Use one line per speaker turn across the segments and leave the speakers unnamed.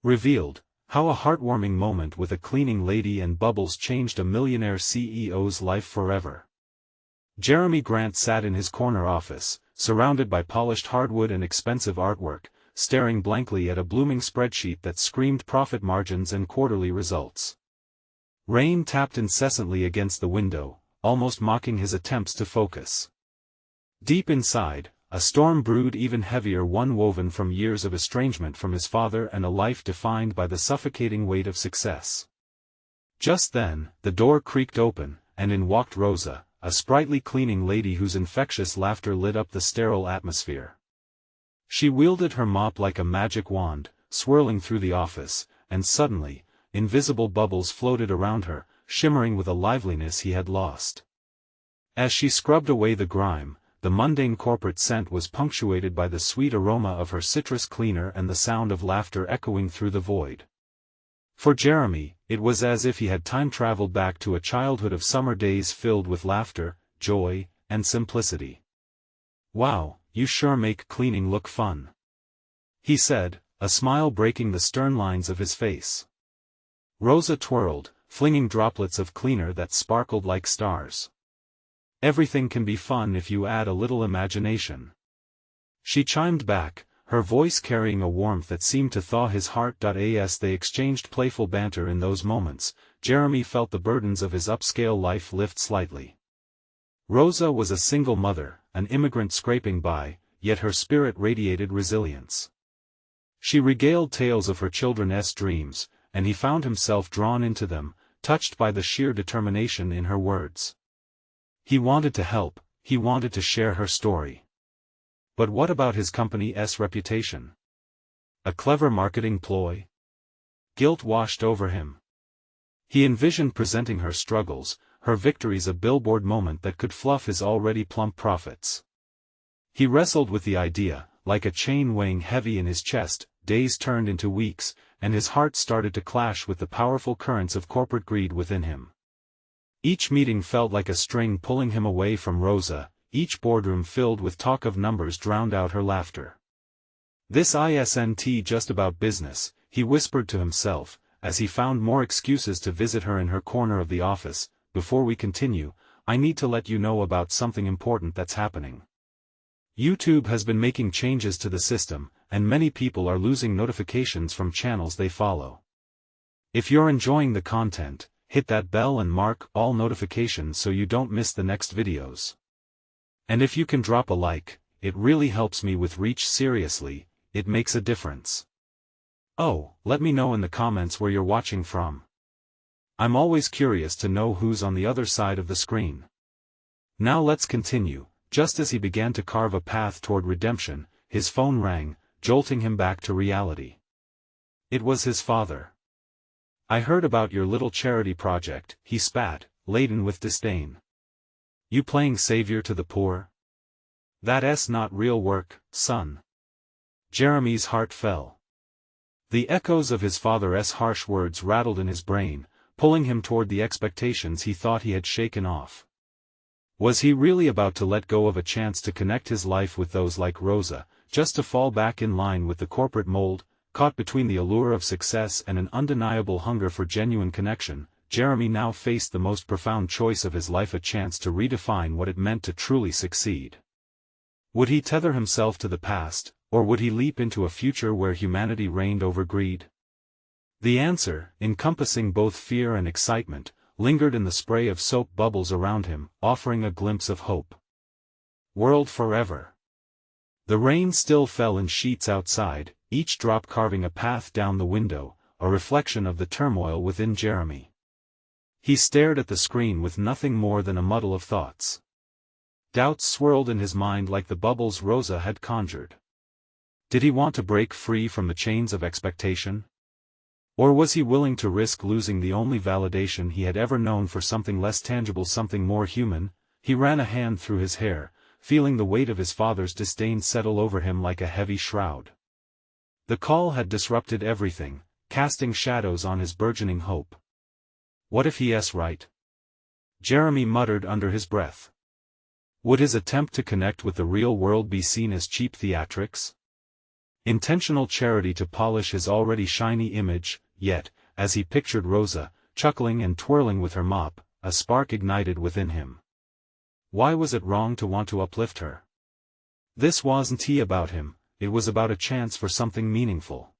Revealed, how a heartwarming moment with a cleaning lady and bubbles changed a millionaire CEO's life forever. Jeremy Grant sat in his corner office, surrounded by polished hardwood and expensive artwork, staring blankly at a blooming spreadsheet that screamed profit margins and quarterly results. Rain tapped incessantly against the window, almost mocking his attempts to focus. Deep inside, a storm brewed, even heavier, one woven from years of estrangement from his father and a life defined by the suffocating weight of success. Just then, the door creaked open, and in walked Rosa, a sprightly cleaning lady whose infectious laughter lit up the sterile atmosphere. She wielded her mop like a magic wand, swirling through the office, and suddenly, invisible bubbles floated around her, shimmering with a liveliness he had lost. As she scrubbed away the grime, the mundane corporate scent was punctuated by the sweet aroma of her citrus cleaner and the sound of laughter echoing through the void. For Jeremy, it was as if he had time-traveled back to a childhood of summer days filled with laughter, joy, and simplicity. "Wow, you sure make cleaning look fun," he said, a smile breaking the stern lines of his face. Rosa twirled, flinging droplets of cleaner that sparkled like stars. "Everything can be fun if you add a little imagination," she chimed back, her voice carrying a warmth that seemed to thaw his heart. As they exchanged playful banter in those moments, Jeremy felt the burdens of his upscale life lift slightly. Rosa was a single mother, an immigrant scraping by, yet her spirit radiated resilience. She regaled tales of her children's dreams, and he found himself drawn into them, touched by the sheer determination in her words. He wanted to help, he wanted to share her story. But what about his company's reputation? A clever marketing ploy? Guilt washed over him. He envisioned presenting her struggles, her victories, a billboard moment that could fluff his already plump profits. He wrestled with the idea, like a chain weighing heavy in his chest. Days turned into weeks, and his heart started to clash with the powerful currents of corporate greed within him. Each meeting felt like a string pulling him away from Rosa, each boardroom filled with talk of numbers drowned out her laughter. "This isn't just about business," he whispered to himself, as he found more excuses to visit her in her corner of the office. "Before we continue, I need to let you know about something important that's happening. YouTube has been making changes to the system, and many people are losing notifications from channels they follow. If you're enjoying the content, hit that bell and mark all notifications so you don't miss the next videos. And if you can drop a like, it really helps me with reach. Seriously, it makes a difference. Oh, let me know in the comments where you're watching from. I'm always curious to know who's on the other side of the screen." Now let's continue. Just as he began to carve a path toward redemption, his phone rang, jolting him back to reality. It was his father. "I heard about your little charity project," he spat, laden with disdain. "You playing savior to the poor? That's not real work, son." Jeremy's heart fell. The echoes of his father's harsh words rattled in his brain, pulling him toward the expectations he thought he had shaken off. Was he really about to let go of a chance to connect his life with those like Rosa, just to fall back in line with the corporate mold? Caught between the allure of success and an undeniable hunger for genuine connection, Jeremy now faced the most profound choice of his life, a chance to redefine what it meant to truly succeed. Would he tether himself to the past, or would he leap into a future where humanity reigned over greed? The answer, encompassing both fear and excitement, lingered in the spray of soap bubbles around him, offering a glimpse of hope. World forever. The rain still fell in sheets outside, each drop carving a path down the window, a reflection of the turmoil within Jeremy. He stared at the screen with nothing more than a muddle of thoughts. Doubts swirled in his mind like the bubbles Rosa had conjured. Did he want to break free from the chains of expectation? Or was he willing to risk losing the only validation he had ever known for something less tangible, something more human? He ran a hand through his hair, feeling the weight of his father's disdain settle over him like a heavy shroud. The call had disrupted everything, casting shadows on his burgeoning hope. What if he's right? Jeremy muttered under his breath. Would his attempt to connect with the real world be seen as cheap theatrics? Intentional charity to polish his already shiny image, yet, as he pictured Rosa, chuckling and twirling with her mop, a spark ignited within him. Why was it wrong to want to uplift her? This wasn't about him, it was about a chance for something meaningful.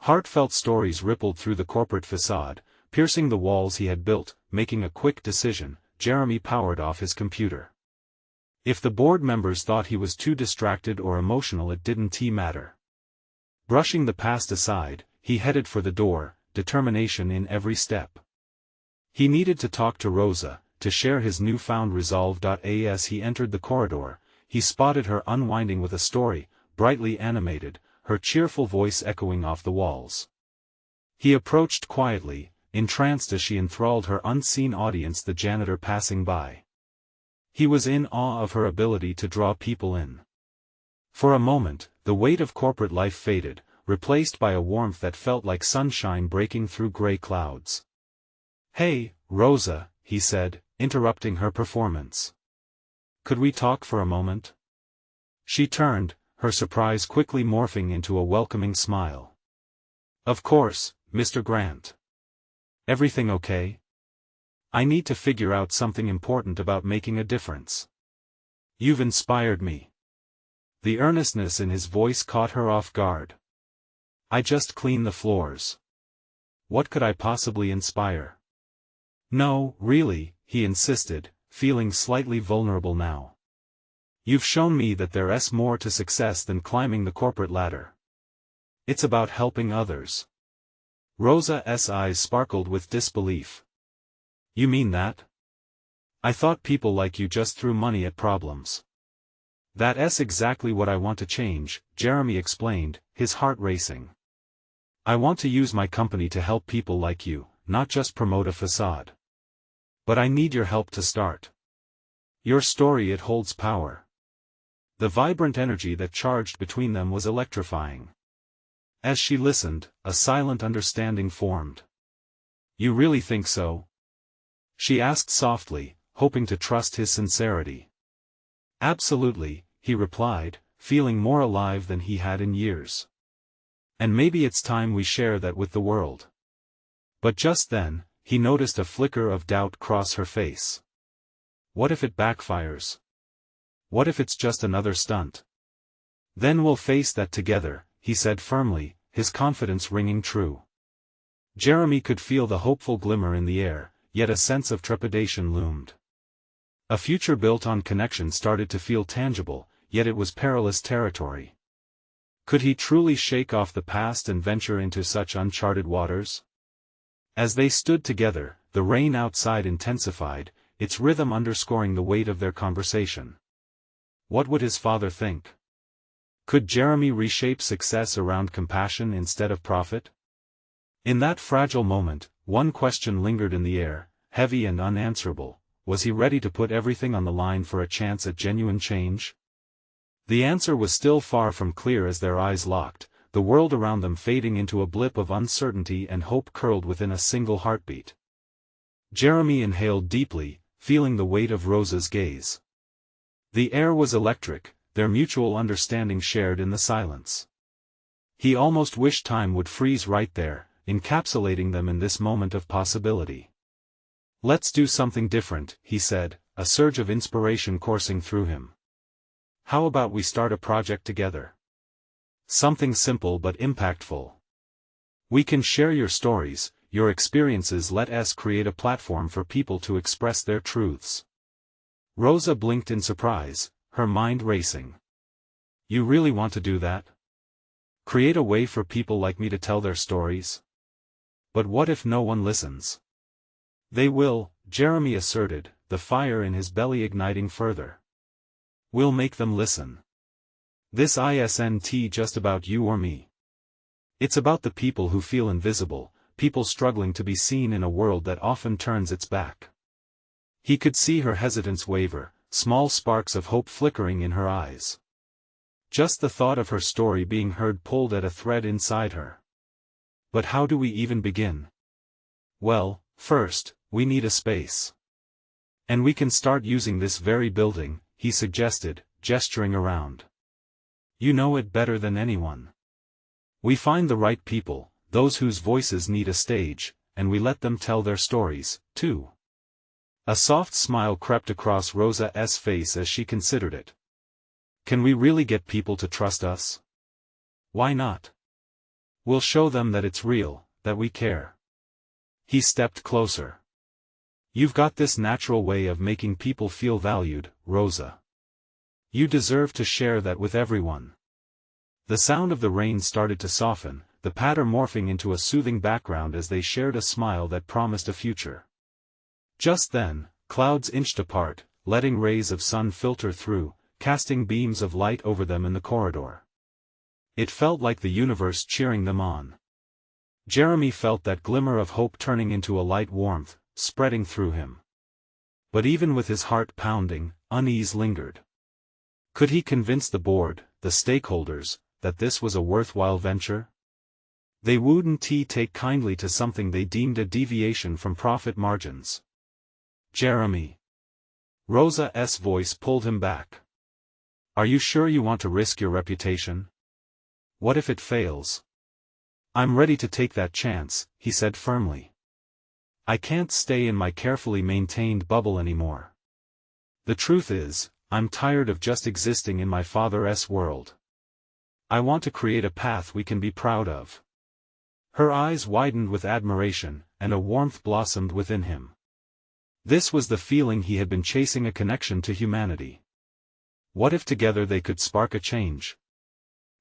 Heartfelt stories rippled through the corporate facade, piercing the walls he had built. Making a quick decision, Jeremy powered off his computer. If the board members thought he was too distracted or emotional, it didn't matter. Brushing the past aside, he headed for the door, determination in every step. He needed to talk to Rosa, to share his newfound resolve. As he entered the corridor, he spotted her unwinding with a story, brightly animated, her cheerful voice echoing off the walls. He approached quietly, entranced as she enthralled her unseen audience, the janitor passing by. He was in awe of her ability to draw people in. For a moment, the weight of corporate life faded, replaced by a warmth that felt like sunshine breaking through gray clouds. "Hey, Rosa," he said, interrupting her performance. "Could we talk for a moment?" She turned, her surprise quickly morphing into a welcoming smile. "Of course, Mr. Grant. Everything okay? I need to figure out something important about making a difference. You've inspired me." The earnestness in his voice caught her off guard. "I just clean the floors. What could I possibly inspire?" "No, really," he insisted, feeling slightly vulnerable now. "You've shown me that there's more to success than climbing the corporate ladder. It's about helping others." Rosa's eyes sparkled with disbelief. "You mean that? I thought people like you just threw money at problems." "That's exactly what I want to change," Jeremy explained, his heart racing. "I want to use my company to help people like you, not just promote a facade. But I need your help to start. Your story, it holds power." The vibrant energy that charged between them was electrifying. As she listened, a silent understanding formed. "You really think so?" she asked softly, hoping to trust his sincerity. "Absolutely," he replied, feeling more alive than he had in years. "And maybe it's time we share that with the world." But just then, he noticed a flicker of doubt cross her face. What if it backfires? What if it's just another stunt? "Then we'll face that together," he said firmly, his confidence ringing true. Jeremy could feel the hopeful glimmer in the air, yet a sense of trepidation loomed. A future built on connection started to feel tangible, yet it was perilous territory. Could he truly shake off the past and venture into such uncharted waters? As they stood together, the rain outside intensified, its rhythm underscoring the weight of their conversation. What would his father think? Could Jeremy reshape success around compassion instead of profit? In that fragile moment, one question lingered in the air, heavy and unanswerable. Was he ready to put everything on the line for a chance at genuine change? The answer was still far from clear as their eyes locked, the world around them fading into a blip of uncertainty and hope curled within a single heartbeat. Jeremy inhaled deeply, feeling the weight of Rosa's gaze. The air was electric, their mutual understanding shared in the silence. He almost wished time would freeze right there, encapsulating them in this moment of possibility. "Let's do something different," he said, a surge of inspiration coursing through him. "How about we start a project together? Something simple but impactful. We can share your stories, your experiences. Let us create a platform for people to express their truths." Rosa blinked in surprise, her mind racing. "You really want to do that? Create a way for people like me to tell their stories? But what if no one listens?" "They will," Jeremy asserted, the fire in his belly igniting further. "We'll make them listen. This isn't just about you or me. It's about the people who feel invisible, people struggling to be seen in a world that often turns its back." He could see her hesitance waver, small sparks of hope flickering in her eyes. Just the thought of her story being heard pulled at a thread inside her. "But how do we even begin?" "Well, first, we need a space. And we can start using this very building," he suggested, gesturing around. "You know it better than anyone. We find the right people, those whose voices need a stage, and we let them tell their stories, too. A soft smile crept across Rosa's face as she considered it. Can we really get people to trust us? Why not? We'll show them that it's real, that we care. He stepped closer. You've got this natural way of making people feel valued, Rosa. You deserve to share that with everyone. The sound of the rain started to soften, the patter morphing into a soothing background as they shared a smile that promised a future. Just then, clouds inched apart, letting rays of sun filter through, casting beams of light over them in the corridor. It felt like the universe cheering them on. Jeremy felt that glimmer of hope turning into a light warmth, spreading through him. But even with his heart pounding, unease lingered. Could he convince the board, the stakeholders, that this was a worthwhile venture? They wouldn't take kindly to something they deemed a deviation from profit margins. Jeremy. Rosa's voice pulled him back. Are you sure you want to risk your reputation? What if it fails? I'm ready to take that chance, he said firmly. I can't stay in my carefully maintained bubble anymore. The truth is, I'm tired of just existing in my father's world. I want to create a path we can be proud of. Her eyes widened with admiration, and a warmth blossomed within him. This was the feeling he had been chasing, a connection to humanity. What if together they could spark a change?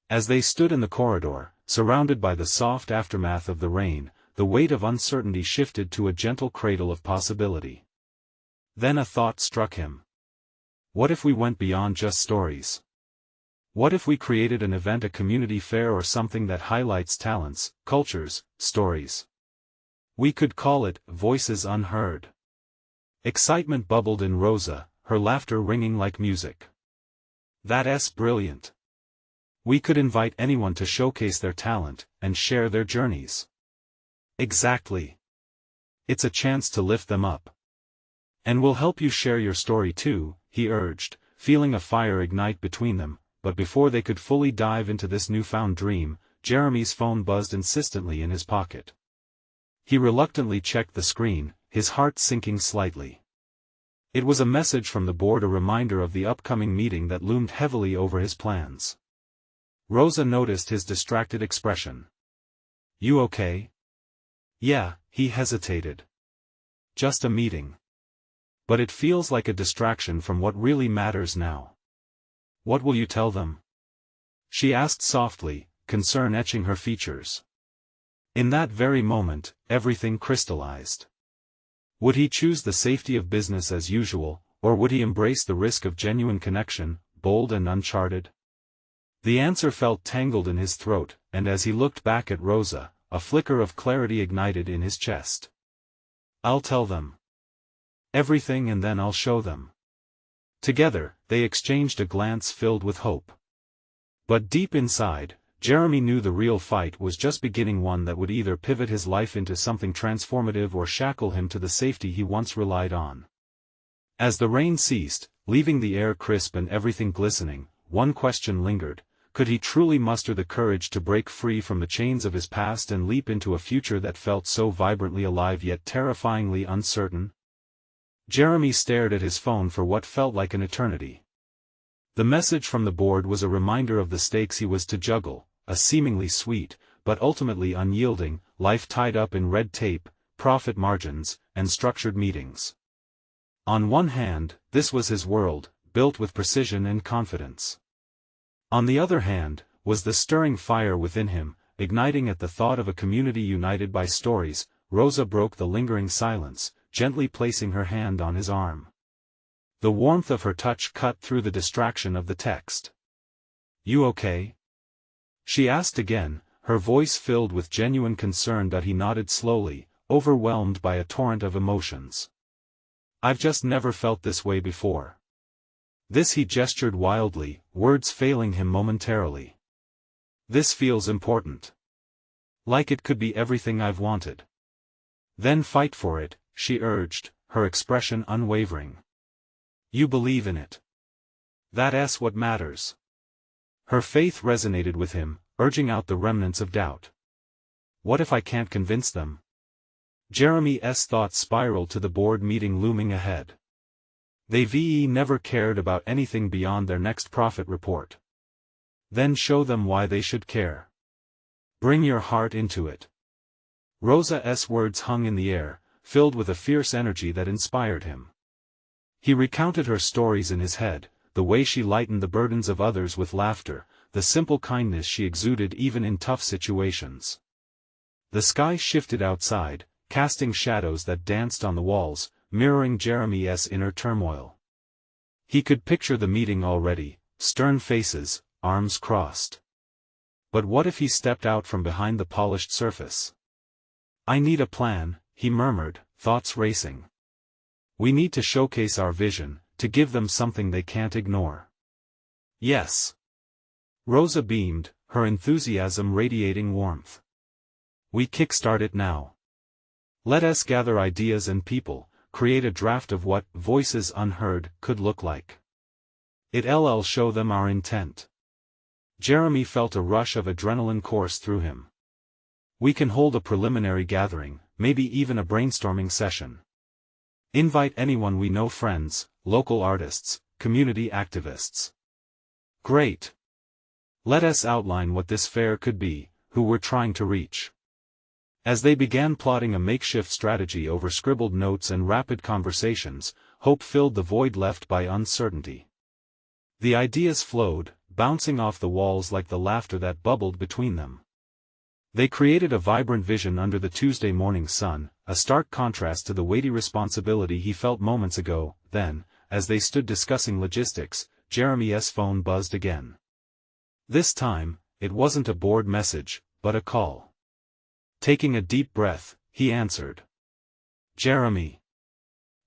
As they stood in the corridor, surrounded by the soft aftermath of the rain, the weight of uncertainty shifted to a gentle cradle of possibility. Then a thought struck him. What if we went beyond just stories? What if we created an event, a community fair or something that highlights talents, cultures, stories? We could call it Voices Unheard. Excitement bubbled in Rosa, her laughter ringing like music. That's brilliant. We could invite anyone to showcase their talent, and share their journeys. Exactly. It's a chance to lift them up. And we'll help you share your story too, he urged, feeling a fire ignite between them. But before they could fully dive into this newfound dream, Jeremy's phone buzzed insistently in his pocket. He reluctantly checked the screen, his heart sinking slightly. It was a message from the board, a reminder of the upcoming meeting that loomed heavily over his plans. Rosa noticed his distracted expression. You okay? Yeah, he hesitated. Just a meeting. But it feels like a distraction from what really matters now. What will you tell them? She asked softly, concern etching her features. In that very moment, everything crystallized. Would he choose the safety of business as usual, or would he embrace the risk of genuine connection, bold and uncharted? The answer felt tangled in his throat, and as he looked back at Rosa, a flicker of clarity ignited in his chest. I'll tell them everything, and then I'll show them. Together, they exchanged a glance filled with hope. But deep inside, Jeremy knew the real fight was just beginning, one that would either pivot his life into something transformative or shackle him to the safety he once relied on. As the rain ceased, leaving the air crisp and everything glistening, one question lingered: could he truly muster the courage to break free from the chains of his past and leap into a future that felt so vibrantly alive yet terrifyingly uncertain? Jeremy stared at his phone for what felt like an eternity. The message from the board was a reminder of the stakes he was to juggle, a seemingly sweet, but ultimately unyielding, life tied up in red tape, profit margins, and structured meetings. On one hand, this was his world, built with precision and confidence. On the other hand, was the stirring fire within him, igniting at the thought of a community united by stories. Rosa broke the lingering silence, gently placing her hand on his arm. The warmth of her touch cut through the distraction of the text. You okay? She asked again, her voice filled with genuine concern. He nodded slowly, overwhelmed by a torrent of emotions. I've just never felt this way before. This, he gestured wildly, words failing him momentarily. This feels important. Like it could be everything I've wanted. Then fight for it, she urged, her expression unwavering. You believe in it. That's what matters. Her faith resonated with him, urging out the remnants of doubt. What if I can't convince them? Jeremy's thoughts spiraled to the board meeting looming ahead. They never cared about anything beyond their next profit report. Then show them why they should care. Bring your heart into it. Rosa's words hung in the air, filled with a fierce energy that inspired him. He recounted her stories in his head, the way she lightened the burdens of others with laughter, the simple kindness she exuded even in tough situations. The sky shifted outside, casting shadows that danced on the walls, mirroring Jeremy's inner turmoil. He could picture the meeting already, stern faces, arms crossed. But what if he stepped out from behind the polished surface? I need a plan, he murmured, thoughts racing. We need to showcase our vision, to give them something they can't ignore. Yes. Rosa beamed, her enthusiasm radiating warmth. We kickstart it now. Let us gather ideas and people, create a draft of what Voices Unheard could look like. It'll show them our intent. Jeremy felt a rush of adrenaline course through him. We can hold a preliminary gathering, maybe even a brainstorming session. Invite anyone we know, friends, local artists, community activists. Great. Let us outline what this fair could be, who we're trying to reach. As they began plotting a makeshift strategy over scribbled notes and rapid conversations, hope filled the void left by uncertainty. The ideas flowed, bouncing off the walls like the laughter that bubbled between them. They created a vibrant vision under the Tuesday morning sun, a stark contrast to the weighty responsibility he felt moments ago. Then, as they stood discussing logistics, Jeremy's phone buzzed again. This time, it wasn't a bored message, but a call. Taking a deep breath, he answered. Jeremy.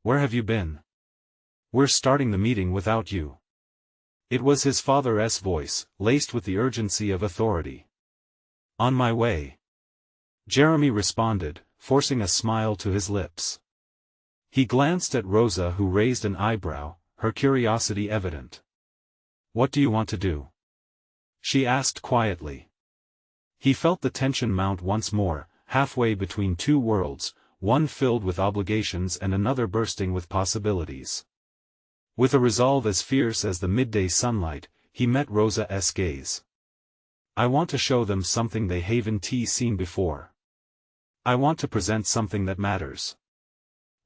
Where have you been? We're starting the meeting without you. It was his father's voice, laced with the urgency of authority. On my way. Jeremy responded, forcing a smile to his lips. He glanced at Rosa, who raised an eyebrow, her curiosity evident. What do you want to do? She asked quietly. He felt the tension mount once more, halfway between two worlds, one filled with obligations and another bursting with possibilities. With a resolve as fierce as the midday sunlight, he met Rosa's gaze. I want to show them something they haven't seen before. I want to present something that matters.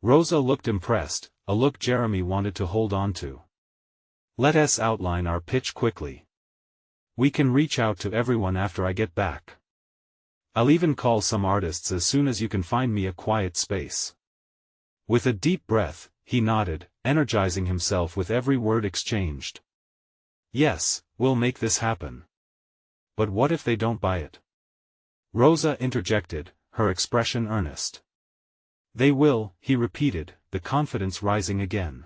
Rosa looked impressed, a look Jeremy wanted to hold on to. Let us outline our pitch quickly. We can reach out to everyone after I get back. I'll even call some artists as soon as you can find me a quiet space. With a deep breath, he nodded, energizing himself with every word exchanged. Yes, we'll make this happen. But what if they don't buy it? Rosa interjected, her expression earnest. They will, he repeated, the confidence rising again.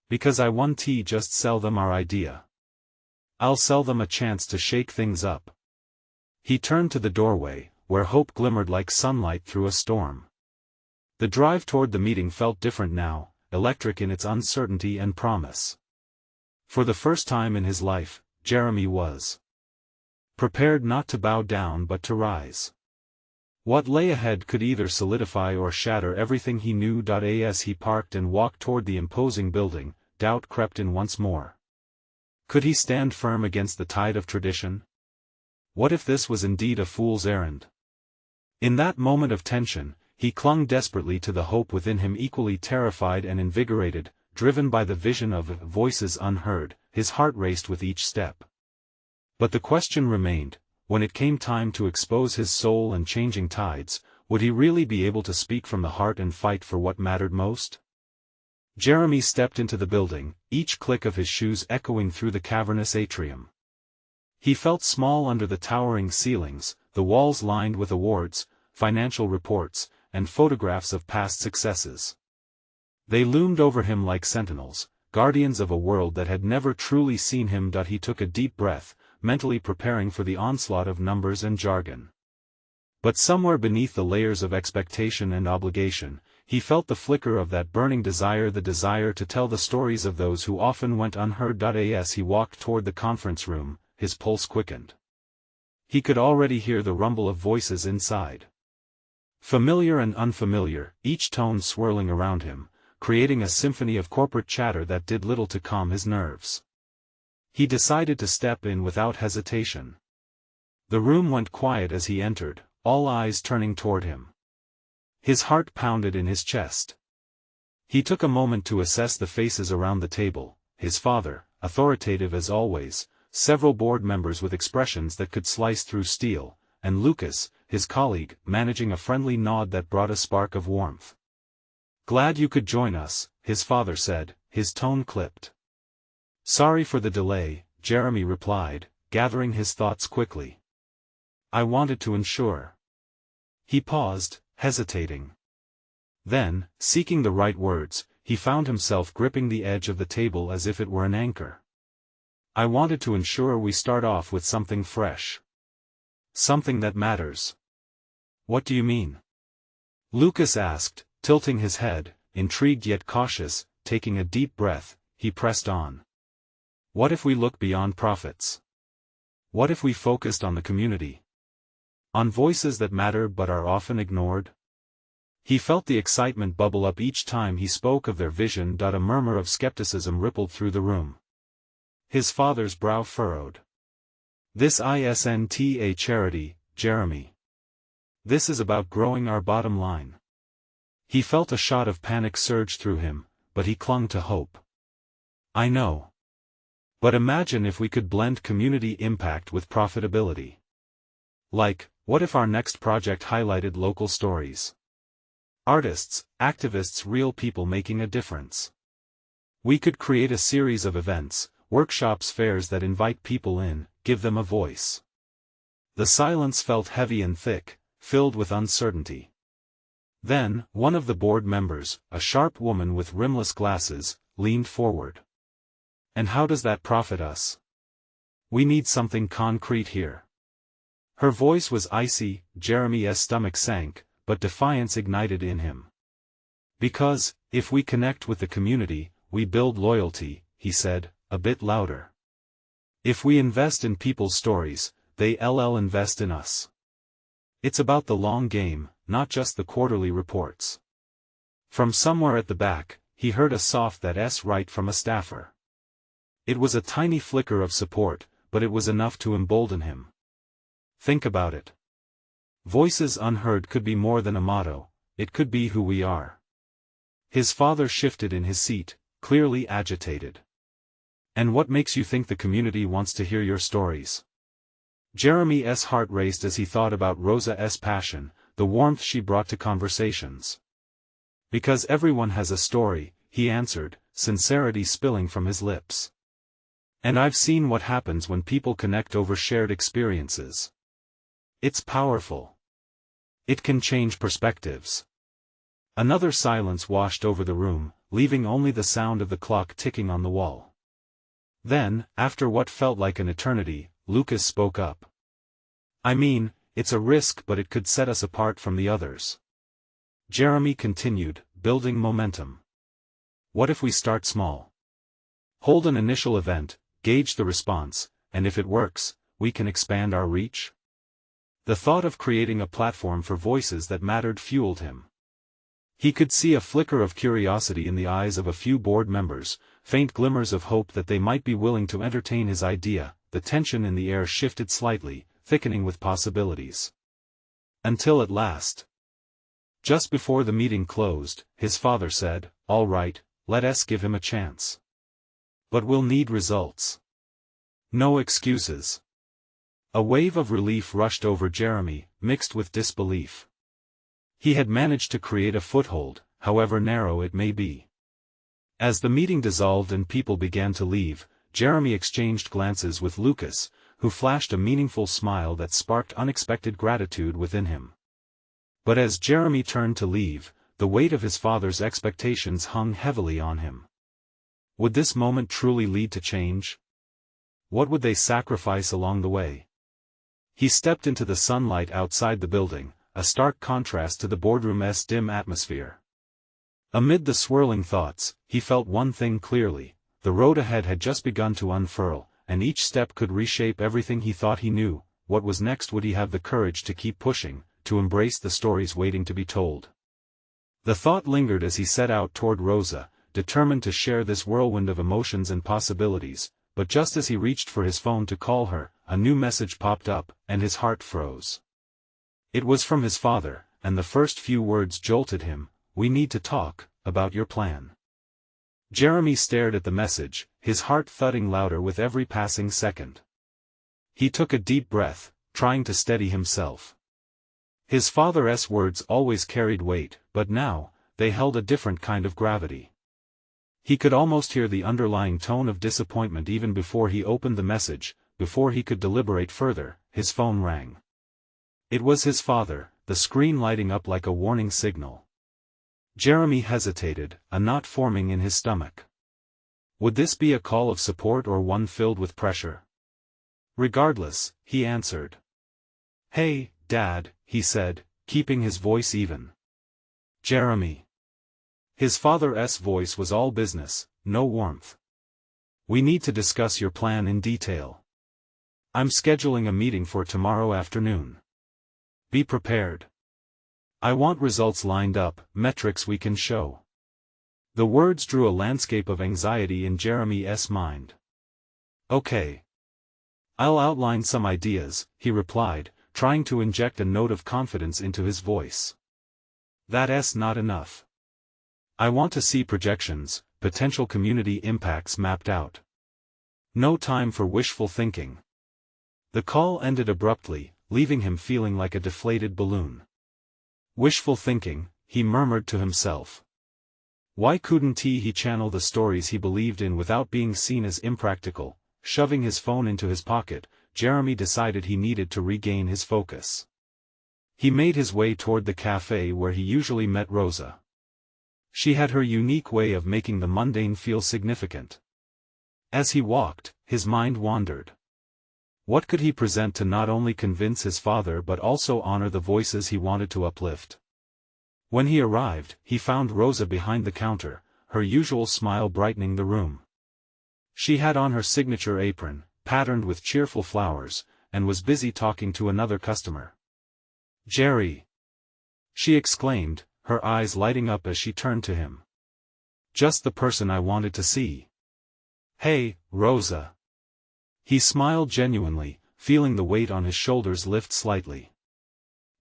Because I won't just sell them our idea. I'll sell them a chance to shake things up. He turned to the doorway, where hope glimmered like sunlight through a storm. The drive toward the meeting felt different now, electric in its uncertainty and promise. For the first time in his life, Jeremy was prepared not to bow down but to rise. What lay ahead could either solidify or shatter everything he knew. As he parked and walked toward the imposing building, doubt crept in once more. Could he stand firm against the tide of tradition? What if this was indeed a fool's errand? In that moment of tension, he clung desperately to the hope within him, equally terrified and invigorated, driven by the vision of Voices Unheard. His heart raced with each step. But the question remained, when it came time to expose his soul and changing tides, would he really be able to speak from the heart and fight for what mattered most? Jeremy stepped into the building, each click of his shoes echoing through the cavernous atrium. He felt small under the towering ceilings, the walls lined with awards, financial reports, and photographs of past successes. They loomed over him like sentinels, guardians of a world that had never truly seen him. He took a deep breath, mentally preparing for the onslaught of numbers and jargon. But somewhere beneath the layers of expectation and obligation, he felt the flicker of that burning desire, the desire to tell the stories of those who often went unheard. As he walked toward the conference room, his pulse quickened. He could already hear the rumble of voices inside. Familiar and unfamiliar, each tone swirling around him, creating a symphony of corporate chatter that did little to calm his nerves. He decided to step in without hesitation. The room went quiet as he entered, all eyes turning toward him. His heart pounded in his chest. He took a moment to assess the faces around the table: his father, authoritative as always, several board members with expressions that could slice through steel, and Lucas, his colleague, managing a friendly nod that brought a spark of warmth. "Glad you could join us," his father said, his tone clipped. "Sorry for the delay," Jeremy replied, gathering his thoughts quickly. "I wanted to ensure." He paused, hesitating. Then, seeking the right words, he found himself gripping the edge of the table as if it were an anchor. "I wanted to ensure we start off with something fresh. Something that matters." "What do you mean?" Lucas asked, tilting his head, intrigued yet cautious. Taking a deep breath, he pressed on. "What if we look beyond profits? What if we focused on the community? On voices that matter but are often ignored?" He felt the excitement bubble up each time he spoke of their vision. A murmur of skepticism rippled through the room. His father's brow furrowed. "This isn't a charity, Jeremy. This is about growing our bottom line." He felt a shot of panic surge through him, but he clung to hope. "I know. But imagine if we could blend community impact with profitability. Like, what if our next project highlighted local stories? Artists, activists, real people making a difference. We could create a series of events, workshops, fairs that invite people in, give them a voice." The silence felt heavy and thick, filled with uncertainty. Then, one of the board members, a sharp woman with rimless glasses, leaned forward. "And how does that profit us? We need something concrete here." Her voice was icy. Jeremy's stomach sank, but defiance ignited in him. "Because, if we connect with the community, we build loyalty," he said, a bit louder. "If we invest in people's stories, they'll invest in us. It's about the long game, not just the quarterly reports." From somewhere at the back, he heard a soft "that's right" from a staffer. It was a tiny flicker of support, but it was enough to embolden him. Think about it. Voices unheard could be more than a motto, it could be who we are. His father shifted in his seat, clearly agitated. "And what makes you think the community wants to hear your stories?" Jeremy's heart raced as he thought about Rosa's passion, the warmth she brought to conversations. "Because everyone has a story," he answered, sincerity spilling from his lips. "And I've seen what happens when people connect over shared experiences. It's powerful. It can change perspectives." Another silence washed over the room, leaving only the sound of the clock ticking on the wall. Then, after what felt like an eternity, Lucas spoke up. "I mean, it's a risk, but it could set us apart from the others." Jeremy continued, building momentum. "What if we start small? Hold an initial event, gauge the response, and if it works, we can expand our reach?" The thought of creating a platform for voices that mattered fueled him. He could see a flicker of curiosity in the eyes of a few board members, faint glimmers of hope that they might be willing to entertain his idea. The tension in the air shifted slightly, thickening with possibilities. Until at last. Just before the meeting closed, his father said, "All right, let us give him a chance. But we'll need results. No excuses." A wave of relief rushed over Jeremy, mixed with disbelief. He had managed to create a foothold, however narrow it may be. As the meeting dissolved and people began to leave, Jeremy exchanged glances with Lucas, who flashed a meaningful smile that sparked unexpected gratitude within him. But as Jeremy turned to leave, the weight of his father's expectations hung heavily on him. Would this moment truly lead to change? What would they sacrifice along the way? He stepped into the sunlight outside the building, a stark contrast to the boardroom's dim atmosphere. Amid the swirling thoughts, he felt one thing clearly: the road ahead had just begun to unfurl, and each step could reshape everything he thought he knew, what was next? Would he have the courage to keep pushing, to embrace the stories waiting to be told? The thought lingered as he set out toward Rosa, determined to share this whirlwind of emotions and possibilities, but just as he reached for his phone to call her, a new message popped up, and his heart froze. It was from his father, and the first few words jolted him. "We need to talk about your plan." Jeremy stared at the message, his heart thudding louder with every passing second. He took a deep breath, trying to steady himself. His father's words always carried weight, but now, they held a different kind of gravity. He could almost hear the underlying tone of disappointment even before he opened the message. Before he could deliberate further, his phone rang. It was his father, the screen lighting up like a warning signal. Jeremy hesitated, a knot forming in his stomach. Would this be a call of support or one filled with pressure? Regardless, he answered. "Hey, Dad," he said, keeping his voice even. "Jeremy." His father's voice was all business, no warmth. "We need to discuss your plan in detail. I'm scheduling a meeting for tomorrow afternoon. Be prepared. I want results lined up, metrics we can show." The words drew a landscape of anxiety in Jeremy's mind. "Okay. I'll outline some ideas," he replied, trying to inject a note of confidence into his voice. "That's not enough. I want to see projections, potential community impacts mapped out. No time for wishful thinking." The call ended abruptly, leaving him feeling like a deflated balloon. Wishful thinking, he murmured to himself. Why couldn't he channel the stories he believed in without being seen as impractical? Shoving his phone into his pocket, Jeremy decided he needed to regain his focus. He made his way toward the cafe where he usually met Rosa. She had her unique way of making the mundane feel significant. As he walked, his mind wandered. What could he present to not only convince his father but also honor the voices he wanted to uplift? When he arrived, he found Rosa behind the counter, her usual smile brightening the room. She had on her signature apron, patterned with cheerful flowers, and was busy talking to another customer. "Jerry!" she exclaimed, her eyes lighting up as she turned to him. "Just the person I wanted to see." "Hey, Rosa." He smiled genuinely, feeling the weight on his shoulders lift slightly.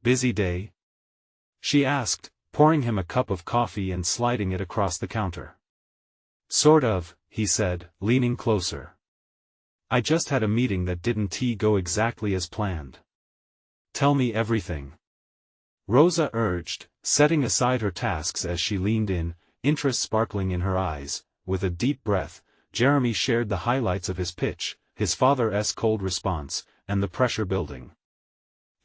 "Busy day?" she asked, pouring him a cup of coffee and sliding it across the counter. "Sort of," he said, leaning closer. "I just had a meeting that didn't go exactly as planned." "Tell me everything," Rosa urged, setting aside her tasks as she leaned in, interest sparkling in her eyes. With a deep breath, Jeremy shared the highlights of his pitch, his father's cold response, and the pressure building.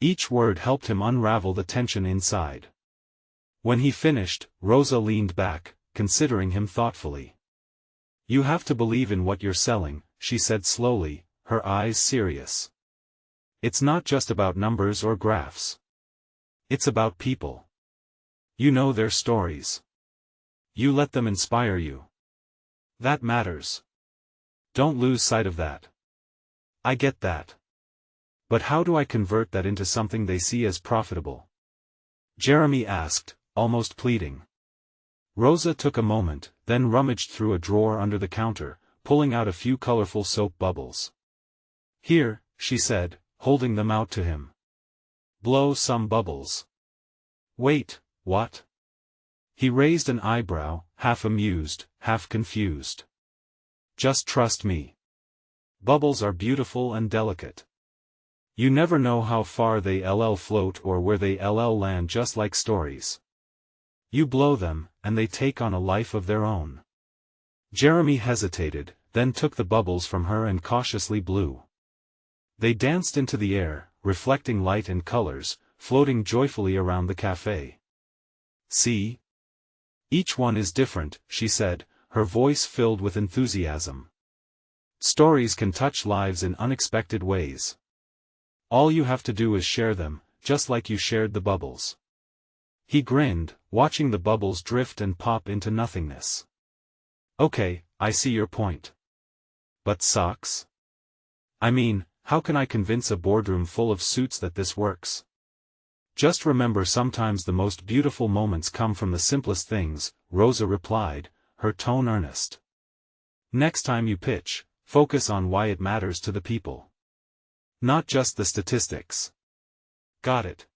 Each word helped him unravel the tension inside. When he finished, Rosa leaned back, considering him thoughtfully. "You have to believe in what you're selling," she said slowly, her eyes serious. "It's not just about numbers or graphs. It's about people. You know their stories. You let them inspire you. That matters. Don't lose sight of that." "I get that. But how do I convert that into something they see as profitable?" Jeremy asked, almost pleading. Rosa took a moment, then rummaged through a drawer under the counter, pulling out a few colorful soap bubbles. "Here," she said, holding them out to him. "Blow some bubbles." "Wait, what?" He raised an eyebrow, half amused, half confused. "Just trust me. Bubbles are beautiful and delicate. You never know how far they float or where they land, just like stories. You blow them, and they take on a life of their own." Jeremy hesitated, then took the bubbles from her and cautiously blew. They danced into the air, reflecting light and colors, floating joyfully around the cafe. "See? Each one is different," she said, her voice filled with enthusiasm. "Stories can touch lives in unexpected ways. All you have to do is share them, just like you shared the bubbles." He grinned, watching the bubbles drift and pop into nothingness. "Okay, I see your point. But socks? I mean, How can I convince a boardroom full of suits that this works? Just remember, sometimes the most beautiful moments come from the simplest things, Rosa replied, her tone earnest. Next time you pitch, focus on why it matters to the people. Not just the statistics. Got it.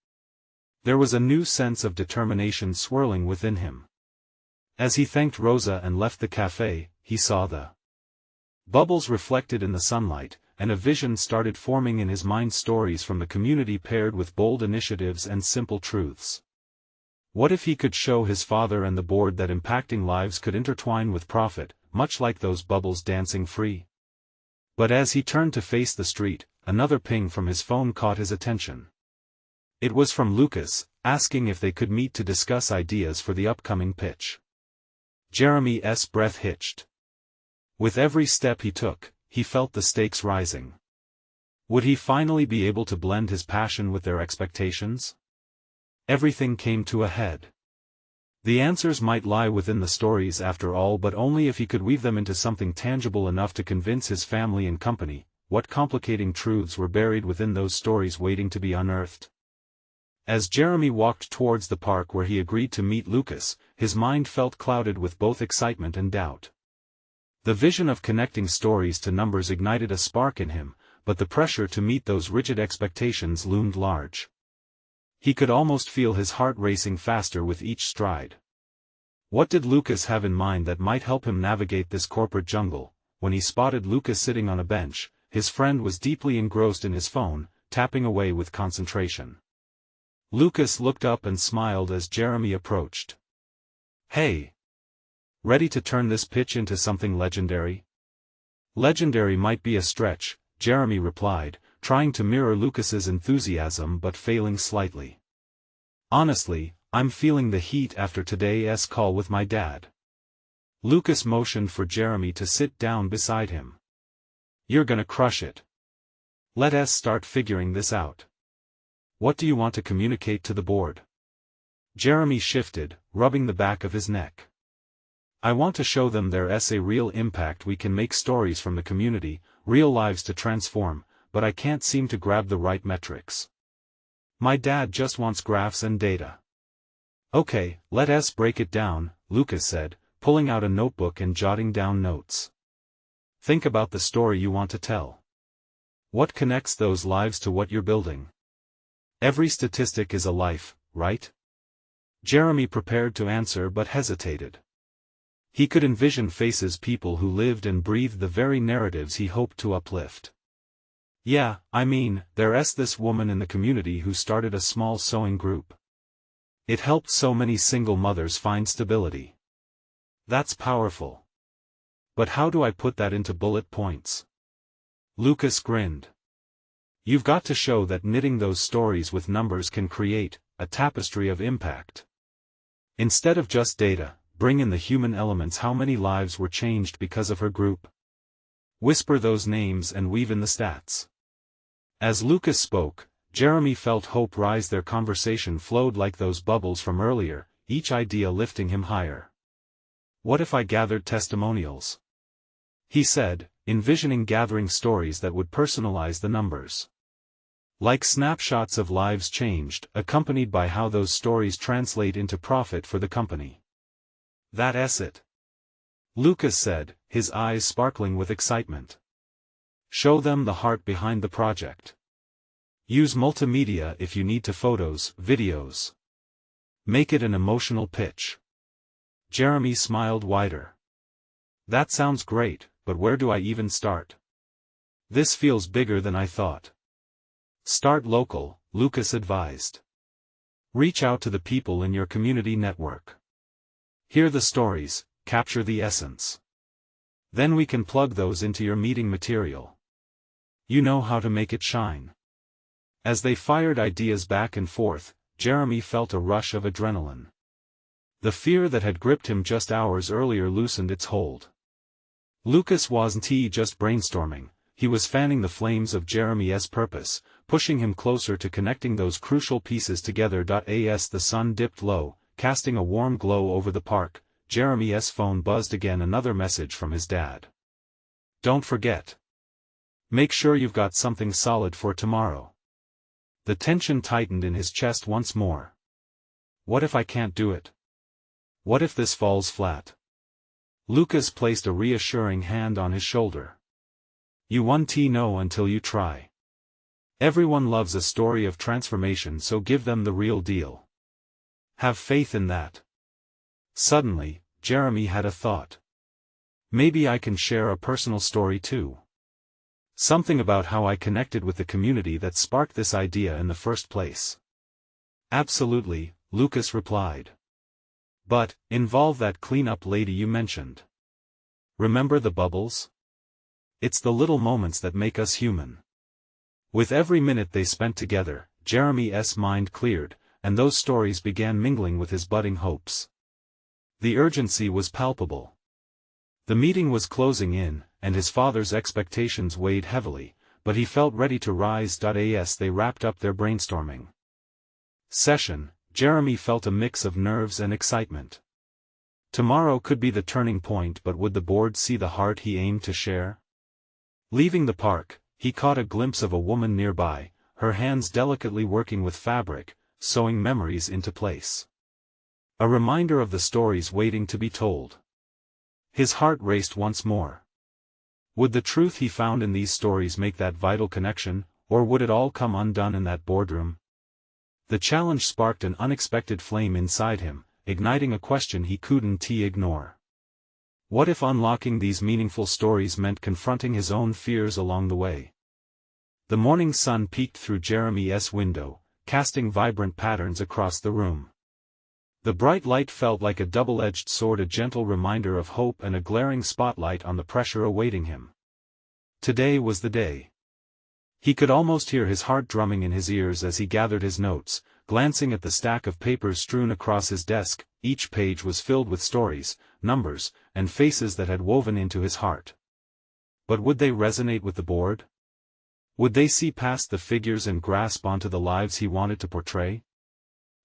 There was a new sense of determination swirling within him. As he thanked Rosa and left the cafe, he saw the bubbles reflected in the sunlight, and a vision started forming in his mind, stories from the community paired with bold initiatives and simple truths. What if he could show his father and the board that impacting lives could intertwine with profit, much like those bubbles dancing free? But as he turned to face the street, another ping from his phone caught his attention. It was from Lucas, asking if they could meet to discuss ideas for the upcoming pitch. Jeremy's breath hitched. With every step he took, he felt the stakes rising. Would he finally be able to blend his passion with their expectations? Everything came to a head. The answers might lie within the stories after all, but only if he could weave them into something tangible enough to convince his family and company. What complicating truths were buried within those stories waiting to be unearthed? As Jeremy walked towards the park where he agreed to meet Lucas, his mind felt clouded with both excitement and doubt. The vision of connecting stories to numbers ignited a spark in him, but the pressure to meet those rigid expectations loomed large. He could almost feel his heart racing faster with each stride. What did Lucas have in mind that might help him navigate this corporate jungle? When he spotted Lucas sitting on a bench, his friend was deeply engrossed in his phone, tapping away with concentration. Lucas looked up and smiled as Jeremy approached. "Hey! Ready to turn this pitch into something legendary?" "Legendary might be a stretch," Jeremy replied, trying to mirror Lucas's enthusiasm but failing slightly. "Honestly, I'm feeling the heat after today's call with my dad." Lucas motioned for Jeremy to sit down beside him. "You're gonna crush it. Let us start figuring this out. What do you want to communicate to the board?" Jeremy shifted, rubbing the back of his neck. "I want to show them there's a real impact we can make, stories from the community, real lives to transform, but I can't seem to grab the right metrics. My dad just wants graphs and data." "Okay, let us break it down," Lucas said, pulling out a notebook and jotting down notes. "Think about the story you want to tell. What connects those lives to what you're building? Every statistic is a life, right?" Jeremy prepared to answer but hesitated. He could envision faces, people who lived and breathed the very narratives he hoped to uplift. "Yeah, I mean, there's this woman in the community who started a small sewing group. It helped so many single mothers find stability. That's powerful. But how do I put that into bullet points?" Lucas grinned. "You've got to show that knitting those stories with numbers can create a tapestry of impact. Instead of just data, bring in the human elements. How many lives were changed because of her group? Whisper those names and weave in the stats." As Lucas spoke, Jeremy felt hope rise. Their conversation flowed like those bubbles from earlier, each idea lifting him higher. "What if I gathered testimonials?" he said, envisioning gathering stories that would personalize the numbers. Like snapshots of lives changed, accompanied by how those stories translate into profit for the company. "That's it," Lucas said, his eyes sparkling with excitement. "Show them the heart behind the project. Use multimedia if you need to, photos, videos. Make it an emotional pitch." Jeremy smiled wider. "That sounds great, but where do I even start? This feels bigger than I thought." "Start local," Lucas advised. "Reach out to the people in your community network. Hear the stories, capture the essence. Then we can plug those into your meeting material. You know how to make it shine." As they fired ideas back and forth, Jeremy felt a rush of adrenaline. The fear that had gripped him just hours earlier loosened its hold. Lucas wasn't just brainstorming, he was fanning the flames of Jeremy's purpose, pushing him closer to connecting those crucial pieces together. As the sun dipped low, casting a warm glow over the park, Jeremy's phone buzzed again, another message from his dad. "Don't forget. Make sure you've got something solid for tomorrow. The tension tightened in his chest once more. What if I can't do it? What if this falls flat? Lucas placed a reassuring hand on his shoulder. You won't know until you try. Everyone loves a story of transformation, so give them the real deal. Have faith in that. Suddenly, Jeremy had a thought. Maybe I can share a personal story too. Something about how I connected with the community that sparked this idea in the first place. Absolutely, Lucas replied. But, involve that cleanup lady you mentioned. Remember the bubbles? It's the little moments that make us human. With every minute they spent together, Jeremy's mind cleared, and those stories began mingling with his budding hopes. The urgency was palpable. The meeting was closing in, and his father's expectations weighed heavily, but he felt ready to rise. As they wrapped up their brainstorming session, Jeremy felt a mix of nerves and excitement. Tomorrow could be the turning point, but would the board see the heart he aimed to share? Leaving the park, he caught a glimpse of a woman nearby, her hands delicately working with fabric, sewing memories into place. A reminder of the stories waiting to be told. His heart raced once more. Would the truth he found in these stories make that vital connection, or would it all come undone in that boardroom? The challenge sparked an unexpected flame inside him, igniting a question he couldn't ignore. What if unlocking these meaningful stories meant confronting his own fears along the way? The morning sun peeked through Jeremy's window, casting vibrant patterns across the room. The bright light felt like a double-edged sword, a gentle reminder of hope and a glaring spotlight on the pressure awaiting him. Today was the day. He could almost hear his heart drumming in his ears as he gathered his notes, glancing at the stack of papers strewn across his desk. Each page was filled with stories, numbers, and faces that had woven into his heart. But would they resonate with the board? Would they see past the figures and grasp onto the lives he wanted to portray?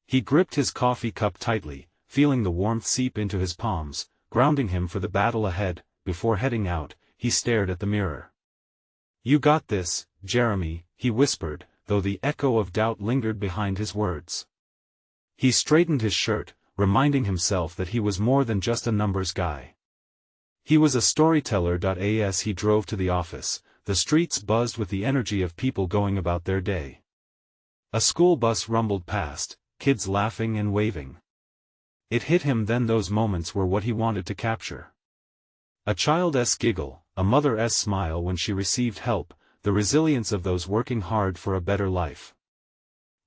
He gripped his coffee cup tightly, feeling the warmth seep into his palms, grounding him for the battle ahead. Before heading out, he stared at the mirror. You got this, Jeremy, he whispered, though the echo of doubt lingered behind his words. He straightened his shirt, reminding himself that he was more than just a numbers guy. He was a storyteller. As he drove to the office, the streets buzzed with the energy of people going about their day. A school bus rumbled past, kids laughing and waving. It hit him then those moments were what he wanted to capture. A child's giggle, a mother's smile when she received help, the resilience of those working hard for a better life.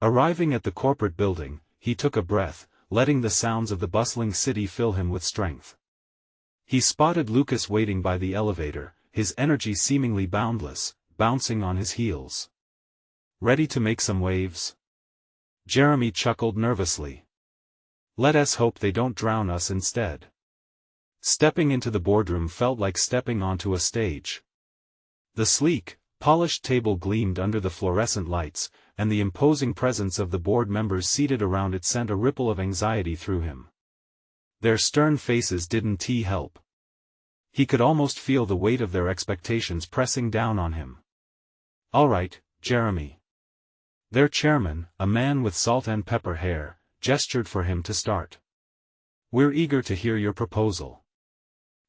Arriving at the corporate building, he took a breath, letting the sounds of the bustling city fill him with strength. He spotted Lucas waiting by the elevator, his energy seemingly boundless, bouncing on his heels. Ready to make some waves? Jeremy chuckled nervously. Let us hope they don't drown us instead. Stepping into the boardroom felt like stepping onto a stage. The sleek, polished table gleamed under the fluorescent lights, and the imposing presence of the board members seated around it sent a ripple of anxiety through him. Their stern faces didn't help. He could almost feel the weight of their expectations pressing down on him. All right, Jeremy. Their chairman, a man with salt and pepper hair, gestured for him to start. We're eager to hear your proposal.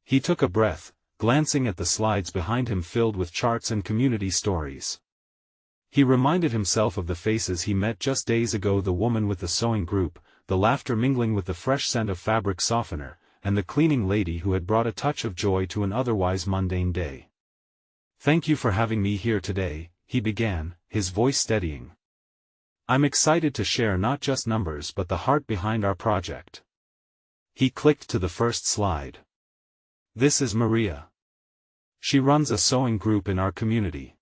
He took a breath, glancing at the slides behind him filled with charts and community stories. He reminded himself of the faces he met just days ago, the woman with the sewing group, the laughter mingling with the fresh scent of fabric softener, and the cleaning lady who had brought a touch of joy to an otherwise mundane day. Thank you for having me here today, he began, his voice steadying. I'm excited to share not just numbers but the heart behind our project. He clicked to the first slide. This is Maria. She runs a sewing group in our community.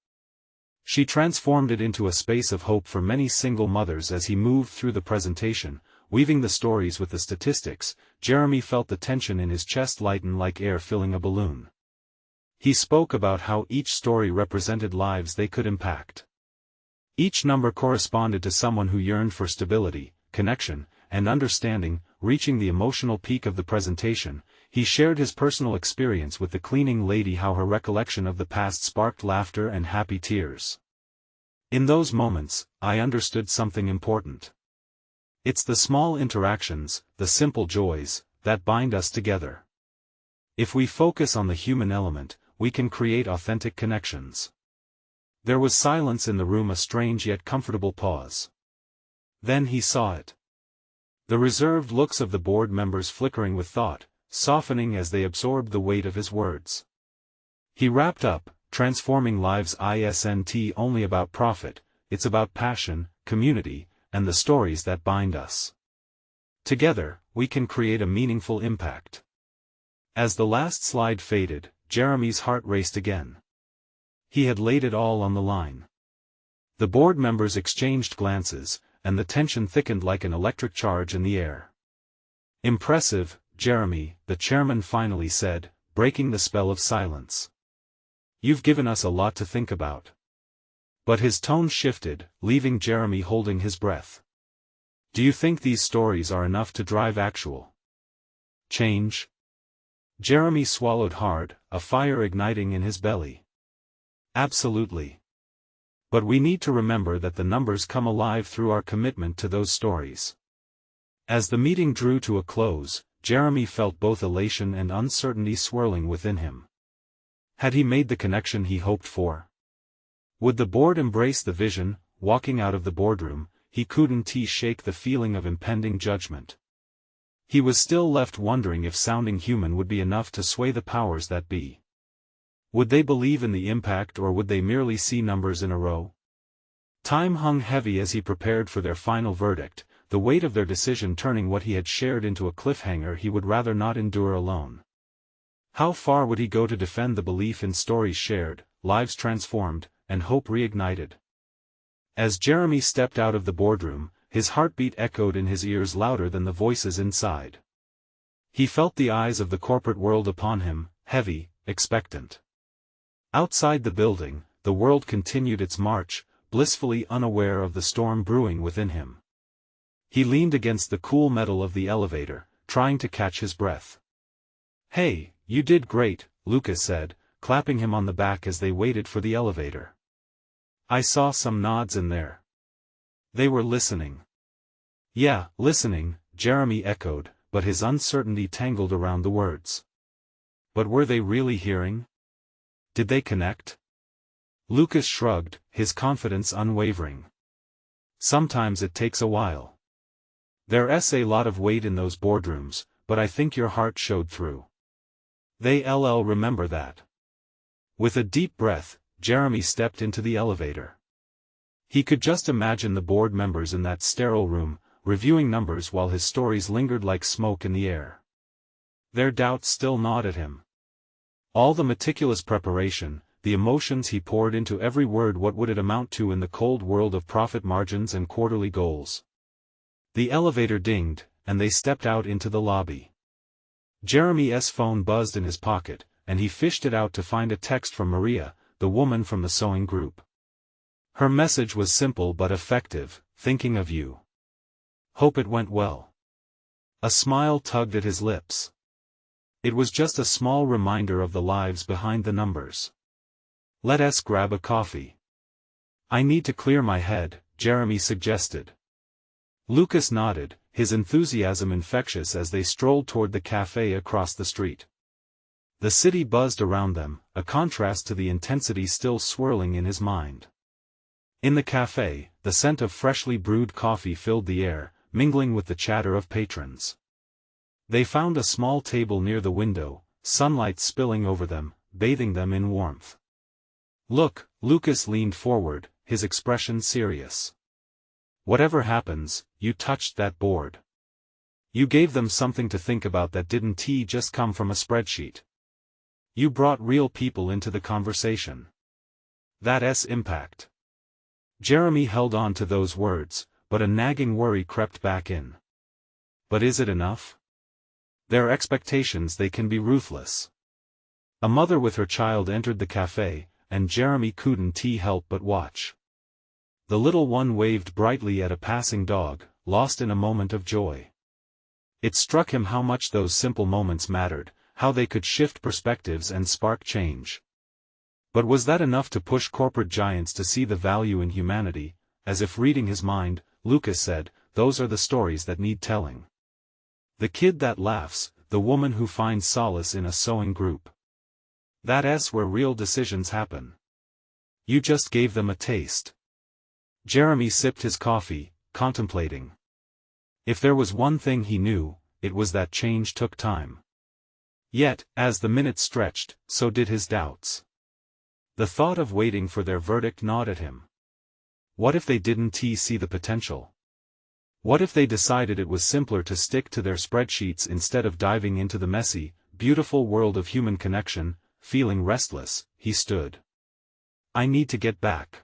She transformed it into a space of hope for many single mothers. As he moved through the presentation, weaving the stories with the statistics, Jeremy felt the tension in his chest lighten like air filling a balloon. He spoke about how each story represented lives they could impact. Each number corresponded to someone who yearned for stability, connection, and understanding. Reaching the emotional peak of the presentation, he shared his personal experience with the cleaning lady, how her recollection of the past sparked laughter and happy tears. In those moments, I understood something important. It's the small interactions, the simple joys, that bind us together. If we focus on the human element, we can create authentic connections. There was silence in the room, a strange yet comfortable pause. Then he saw it. The reserved looks of the board members flickering with thought, softening as they absorbed the weight of his words. He wrapped up, transforming lives isn't only about profit, it's about passion, community, and the stories that bind us. Together, we can create a meaningful impact. As the last slide faded, Jeremy's heart raced again. He had laid it all on the line. The board members exchanged glances, and the tension thickened like an electric charge in the air. "Impressive, Jeremy," the chairman finally said, breaking the spell of silence. "You've given us a lot to think about." But his tone shifted, leaving Jeremy holding his breath. "Do you think these stories are enough to drive actual change?" Jeremy swallowed hard, a fire igniting in his belly. "Absolutely. But we need to remember that the numbers come alive through our commitment to those stories." As the meeting drew to a close, Jeremy felt both elation and uncertainty swirling within him. Had he made the connection he hoped for? Would the board embrace the vision? Walking out of the boardroom, he couldn't shake the feeling of impending judgment. He was still left wondering if sounding human would be enough to sway the powers that be. Would they believe in the impact, or would they merely see numbers in a row? Time hung heavy as he prepared for their final verdict, the weight of their decision turning what he had shared into a cliffhanger he would rather not endure alone. How far would he go to defend the belief in stories shared, lives transformed, and hope reignited? As Jeremy stepped out of the boardroom, his heartbeat echoed in his ears louder than the voices inside. He felt the eyes of the corporate world upon him, heavy, expectant. Outside the building, the world continued its march, blissfully unaware of the storm brewing within him. He leaned against the cool metal of the elevator, trying to catch his breath. "Hey, you did great," Lucas said, clapping him on the back as they waited for the elevator. "I saw some nods in there." They were listening. "Yeah, listening," Jeremy echoed, but his uncertainty tangled around the words. But were they really hearing? Did they connect? Lucas shrugged, his confidence unwavering. "Sometimes it takes a while. There's a lot of weight in those boardrooms, but I think your heart showed through. They'll remember that." With a deep breath, Jeremy stepped into the elevator. He could just imagine the board members in that sterile room, reviewing numbers while his stories lingered like smoke in the air. Their doubts still gnawed at him. All the meticulous preparation, the emotions he poured into every word, what would it amount to in the cold world of profit margins and quarterly goals? The elevator dinged, and they stepped out into the lobby. Jeremy's phone buzzed in his pocket, and he fished it out to find a text from Maria, the woman from the sewing group. Her message was simple but effective: "Thinking of you. Hope it went well." A smile tugged at his lips. It was just a small reminder of the lives behind the numbers. "Let's grab a coffee." "I need to clear my head," Jeremy suggested. Lucas nodded, his enthusiasm infectious as they strolled toward the cafe across the street. The city buzzed around them, a contrast to the intensity still swirling in his mind. In the cafe, the scent of freshly brewed coffee filled the air, mingling with the chatter of patrons. They found a small table near the window, sunlight spilling over them, bathing them in warmth. "Look," Lucas leaned forward, his expression serious. "Whatever happens, you touched that board. You gave them something to think about that didn't just come from a spreadsheet. You brought real people into the conversation. That's impact." Jeremy held on to those words, but a nagging worry crept back in. But is it enough? Their expectations, they can be ruthless. A mother with her child entered the cafe, and Jeremy couldn't help but watch. The little one waved brightly at a passing dog, lost in a moment of joy. It struck him how much those simple moments mattered, how they could shift perspectives and spark change. But was that enough to push corporate giants to see the value in humanity? As if reading his mind, Lucas said, "Those are the stories that need telling. The kid that laughs, the woman who finds solace in a sewing group. That's where real decisions happen. You just gave them a taste." Jeremy sipped his coffee, contemplating. If there was one thing he knew, it was that change took time. Yet, as the minutes stretched, so did his doubts. The thought of waiting for their verdict gnawed at him. What if they didn't see the potential? What if they decided it was simpler to stick to their spreadsheets instead of diving into the messy, beautiful world of human connection? Feeling restless, he stood. "I need to get back.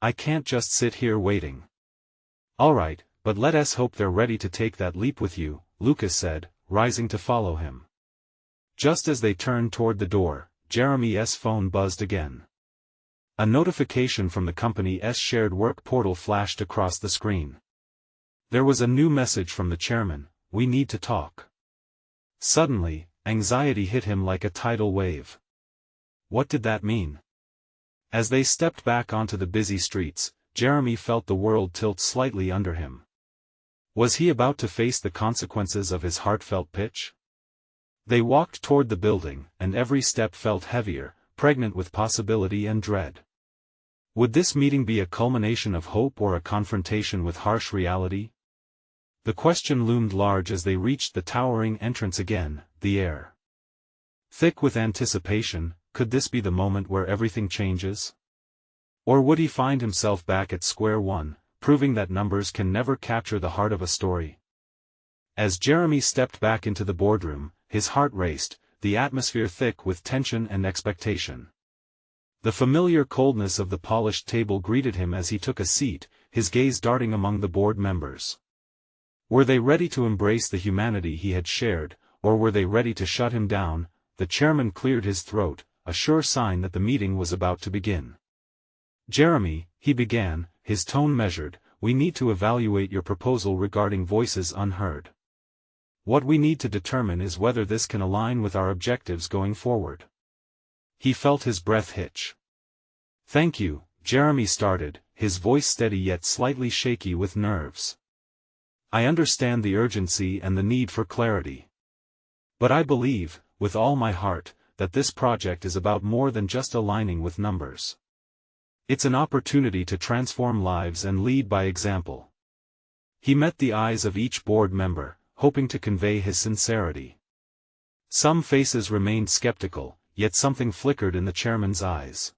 I can't just sit here waiting." "All right, but let us hope they're ready to take that leap with you," Lucas said, rising to follow him. Just as they turned toward the door, Jeremy's phone buzzed again. A notification from the company's shared work portal flashed across the screen. There was a new message from the chairman: "We need to talk." Suddenly, anxiety hit him like a tidal wave. What did that mean? As they stepped back onto the busy streets, Jeremy felt the world tilt slightly under him. Was he about to face the consequences of his heartfelt pitch? They walked toward the building, and every step felt heavier, pregnant with possibility and dread. Would this meeting be a culmination of hope or a confrontation with harsh reality? The question loomed large as they reached the towering entrance again, the air thick with anticipation. Could this be the moment where everything changes? Or would he find himself back at square one, proving that numbers can never capture the heart of a story? As Jeremy stepped back into the boardroom, his heart raced, the atmosphere thick with tension and expectation. The familiar coldness of the polished table greeted him as he took a seat, his gaze darting among the board members. Were they ready to embrace the humanity he had shared, or were they ready to shut him down? The chairman cleared his throat, a sure sign that the meeting was about to begin. "Jeremy," he began, his tone measured, "we need to evaluate your proposal regarding voices unheard. What we need to determine is whether this can align with our objectives going forward." He felt his breath hitch. "Thank you," Jeremy started, his voice steady yet slightly shaky with nerves. "I understand the urgency and the need for clarity. But I believe, with all my heart, that this project is about more than just aligning with numbers. It's an opportunity to transform lives and lead by example." He met the eyes of each board member, hoping to convey his sincerity. Some faces remained skeptical, yet something flickered in the chairman's eyes.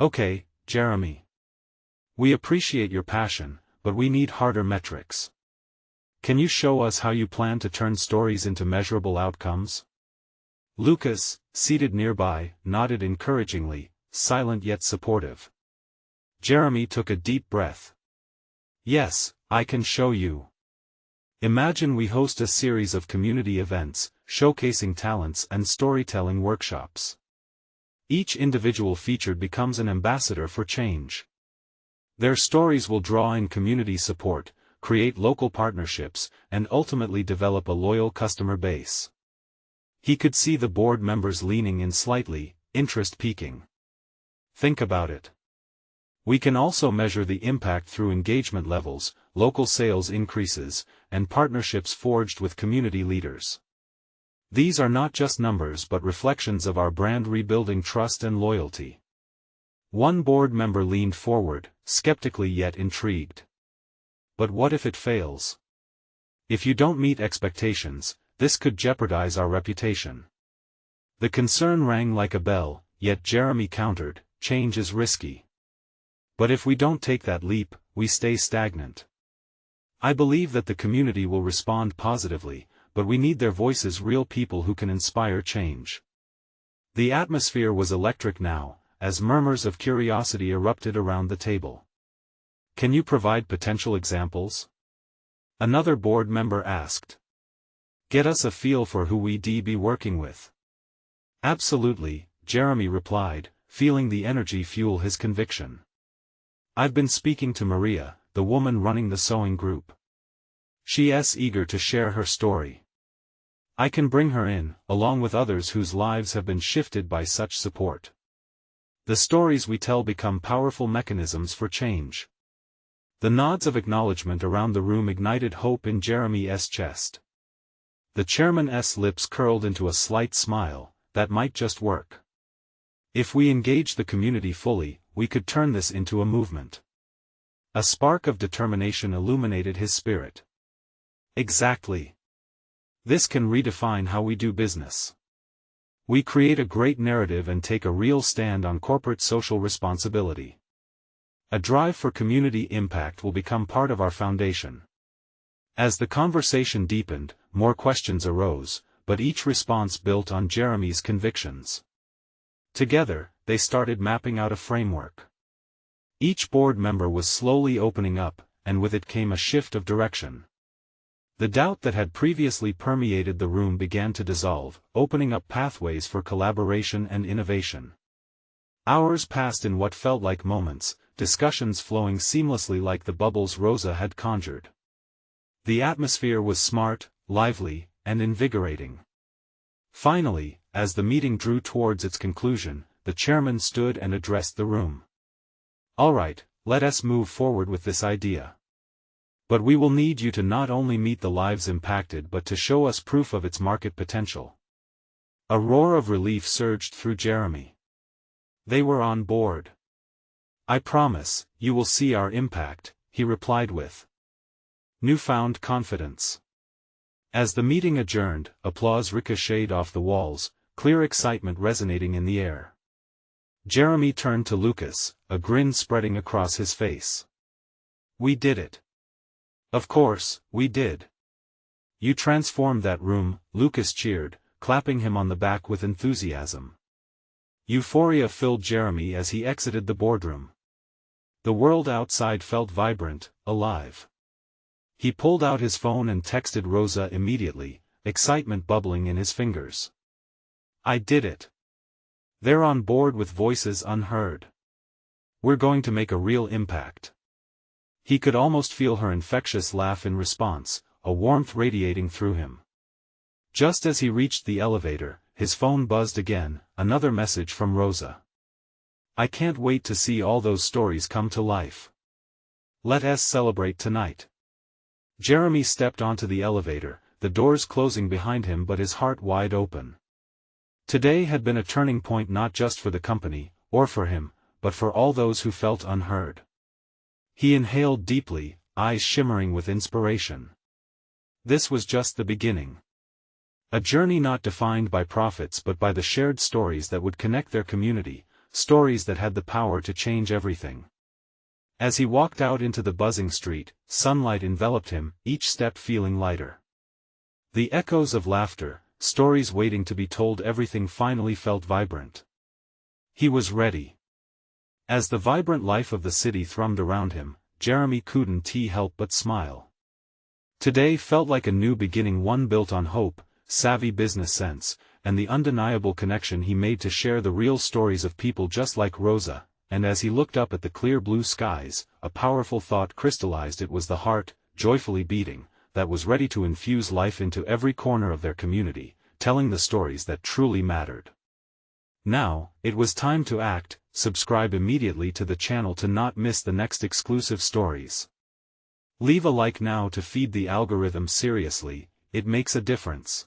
"Okay, Jeremy. We appreciate your passion, but we need harder metrics. Can you show us how you plan to turn stories into measurable outcomes?" Lucas, seated nearby, nodded encouragingly, silent yet supportive. Jeremy took a deep breath. "Yes, I can show you. Imagine we host a series of community events, showcasing talents and storytelling workshops. Each individual featured becomes an ambassador for change. Their stories will draw in community support, create local partnerships, and ultimately develop a loyal customer base." He could see the board members leaning in slightly, interest peaking. "Think about it. We can also measure the impact through engagement levels, local sales increases, and partnerships forged with community leaders. These are not just numbers but reflections of our brand rebuilding trust and loyalty." One board member leaned forward, skeptically yet intrigued. "But what if it fails? If you don't meet expectations, this could jeopardize our reputation." The concern rang like a bell, yet Jeremy countered, "Change is risky. But if we don't take that leap, we stay stagnant. I believe that the community will respond positively, but we need their voices, real people who can inspire change." The atmosphere was electric now, as murmurs of curiosity erupted around the table. "Can you provide potential examples?" another board member asked. "Get us a feel for who we'd be working with." "Absolutely," Jeremy replied, feeling the energy fuel his conviction. "I've been speaking to Maria, the woman running the sewing group. She's eager to share her story. I can bring her in, along with others whose lives have been shifted by such support. The stories we tell become powerful mechanisms for change. The nods of acknowledgement around the room ignited hope in Jeremy's chest. The chairman's lips curled into a slight smile. That might just work. If we engage the community fully, we could turn this into a movement. A spark of determination illuminated his spirit. Exactly. This can redefine how we do business. We create a great narrative and take a real stand on corporate social responsibility. A drive for community impact will become part of our foundation. As the conversation deepened, more questions arose, but each response built on Jeremy's convictions. Together, they started mapping out a framework. Each board member was slowly opening up, and with it came a shift of direction. The doubt that had previously permeated the room began to dissolve, opening up pathways for collaboration and innovation. Hours passed in what felt like moments, discussions flowing seamlessly like the bubbles Rosa had conjured. The atmosphere was smart, lively, and invigorating. Finally, as the meeting drew towards its conclusion, the chairman stood and addressed the room. "All right, let us move forward with this idea. But we will need you to not only meet the lives impacted but to show us proof of its market potential." A roar of relief surged through Jeremy. They were on board. "I promise, you will see our impact," he replied with newfound confidence. As the meeting adjourned, applause ricocheted off the walls, clear excitement resonating in the air. Jeremy turned to Lucas, a grin spreading across his face. "We did it." "Of course, we did. You transformed that room," Lucas cheered, clapping him on the back with enthusiasm. Euphoria filled Jeremy as he exited the boardroom. The world outside felt vibrant, alive. He pulled out his phone and texted Rosa immediately, excitement bubbling in his fingers. "I did it. They're on board with voices unheard. We're going to make a real impact." He could almost feel her infectious laugh in response, a warmth radiating through him. Just as he reached the elevator, his phone buzzed again, another message from Rosa. "I can't wait to see all those stories come to life. Let us celebrate tonight." Jeremy stepped onto the elevator, the doors closing behind him but his heart wide open. Today had been a turning point not just for the company, or for him, but for all those who felt unheard. He inhaled deeply, eyes shimmering with inspiration. This was just the beginning. A journey not defined by profits but by the shared stories that would connect their community, stories that had the power to change everything. As he walked out into the buzzing street, sunlight enveloped him, each step feeling lighter. The echoes of laughter, stories waiting to be told, everything finally felt vibrant. He was ready. As the vibrant life of the city thrummed around him, Jeremy couldn't help but smile. Today felt like a new beginning, one built on hope, savvy business sense, and the undeniable connection he made to share the real stories of people just like Rosa. And as he looked up at the clear blue skies, a powerful thought crystallized. It was the heart, joyfully beating, that was ready to infuse life into every corner of their community, telling the stories that truly mattered. Now, it was time to act. Subscribe immediately to the channel to not miss the next exclusive stories. Leave a like now to feed the algorithm. Seriously, it makes a difference.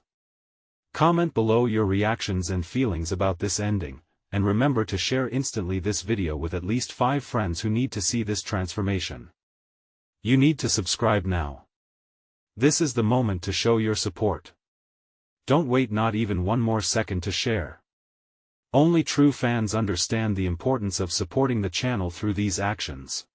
Comment below your reactions and feelings about this ending. And remember to share instantly this video with at least 5 friends who need to see this transformation. You need to subscribe now. This is the moment to show your support. Don't wait not even one more second to share. Only true fans understand the importance of supporting the channel through these actions.